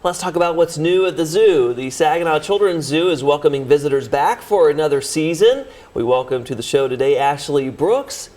Let's talk about what's new at the zoo. The Saginaw Children's Zoo is welcoming visitors back for another season. We welcome to the show today Ashley Brooks.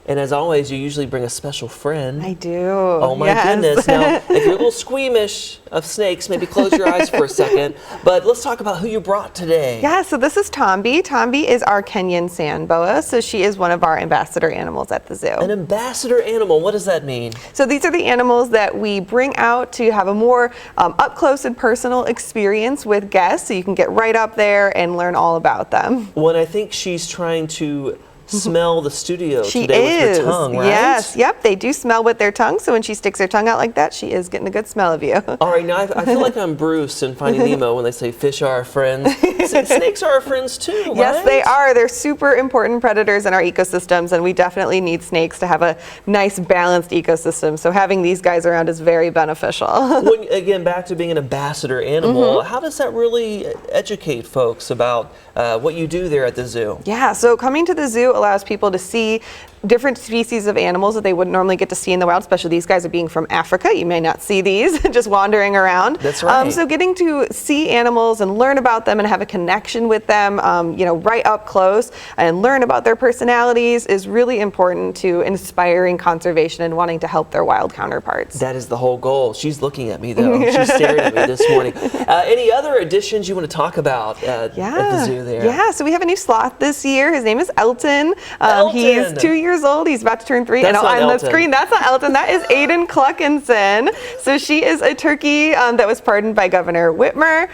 And as always, you usually bring a special friend. I do. Oh my goodness. Now, if you're a little squeamish of snakes, maybe close your eyes for a second. But let's talk about who you brought today. Yeah, so this is Tombi. Tombi is our Kenyan sand boa, so she is one of our ambassador animals at the zoo. An ambassador animal, what does that mean? So these are the animals that we bring out to have a more up close and personal experience with guests, so you can get right up there and learn all about them. Well, I think she's trying to smell the studio she today is. with her tongue, right? Yes, yep, they do smell with their tongue, so when she sticks her tongue out like that, she is getting a good smell of you. All right, now I feel like I'm Bruce in Finding Nemo when they say fish are our friends. Snakes are our friends too, right? Yes, they are. They're super important predators in our ecosystems, and we definitely need snakes to have a nice, balanced ecosystem, so having these guys around is very beneficial. Again, back to being an ambassador animal, how does that really educate folks about what you do there at the zoo? Yeah, so coming to the zoo allows people to see different species of animals that they wouldn't normally get to see in the wild, especially these guys are being from Africa. You may not see these just wandering around. That's right. So getting to see animals and learn about them and have a connection with them, right up close and learn about their personalities is really important to inspiring conservation and wanting to help their wild counterparts. That is the whole goal. She's looking at me though. She's staring at me this morning. Any other additions you want to talk about at the zoo there? Yeah, so we have a new sloth this year. His name is Elton. Elton. He's 2 years old. He's about to turn 3. That's and not on the Elton. screen, that's not Elton. That is Aiden Cluckinson. So she is a turkey that was pardoned by Governor Whitmer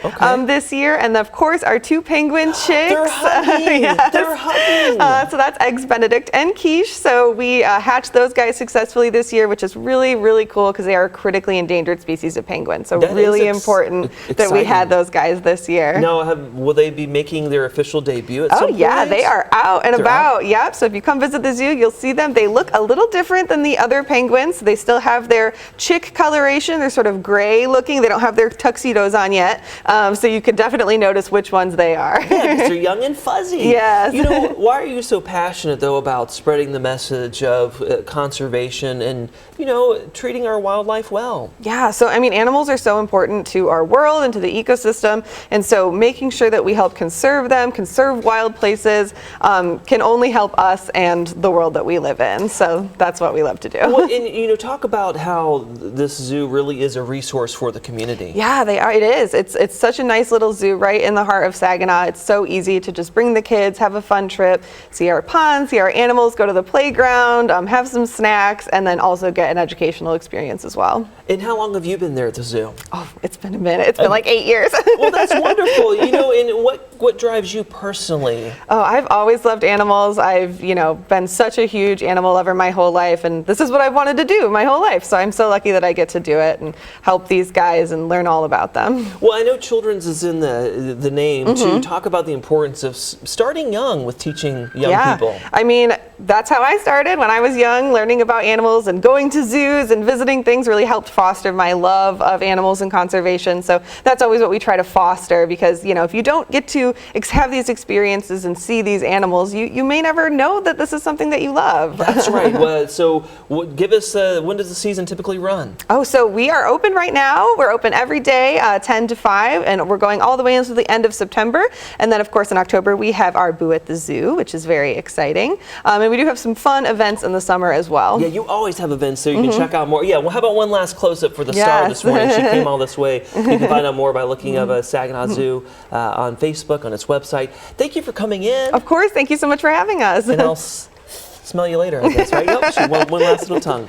this year. And of course, our 2 penguin chicks. They're hugging. Yes. They're hugging. So that's Eggs Benedict and Quiche. So we hatched those guys successfully this year, which is really, really cool because they are a critically endangered species of penguin. So that really important that we had those guys this year. Now, will they be making their official debut at some point? Oh yeah, they are out and about. Yep. So if you come visit the zoo, you'll see them. They look a little different than the other penguins. They still have their chick coloration. They're sort of gray looking. They don't have their tuxedos on yet. So you can definitely notice which ones they are. Yeah, because they're young and fuzzy. Yes. You know, why are you so passionate though about spreading the message of conservation and, treating our wildlife well? Yeah, so I mean, animals are so important to our world and to the ecosystem. And so making sure that we help conserve them, conserve wild places, can only help us and the world that we live in. So that's what we love to do. Well, and talk about how this zoo really is a resource for the community. Yeah, they are. It is. It's such a nice little zoo right in the heart of Saginaw. It's so easy to just bring the kids, have a fun trip, see our ponds, see our animals, go to the playground, have some snacks, and then also get an educational experience as well. And how long have you been there at the zoo? Oh, it's been a minute. It's been like 8 years. Well, that's wonderful. And what drives you personally? Oh, I've always loved animals. I've, been such a huge animal lover my whole life, and this is what I've wanted to do my whole life. So I'm so lucky that I get to do it and help these guys and learn all about them. Well, I know children's is in the name to talk about the importance of starting young with teaching young people. I mean, that's how I started when I was young, learning about animals and going to zoos and visiting things really helped foster my love of animals and conservation. So that's always what we try to foster because, if you don't get to have these experiences and see these animals, you may never know that this is something that you love. That's right. So give us, when does the season typically run? Oh, so we are open right now. We're open every day, 10 to 5, and we're going all the way into the end of September. And then, of course, in October, we have our Boo at the Zoo, which is very exciting. And we do have some fun events in the summer as well. Yeah, you always have events, so you can check out more. Yeah, well, how about one last close-up for the star this morning? She came all this way. You can find out more by looking up Saginaw Zoo on Facebook, on its website. Thank you for coming in. Of course. Thank you so much for having us. And I'll smell you later, I guess, right? Yep, she one last little tongue.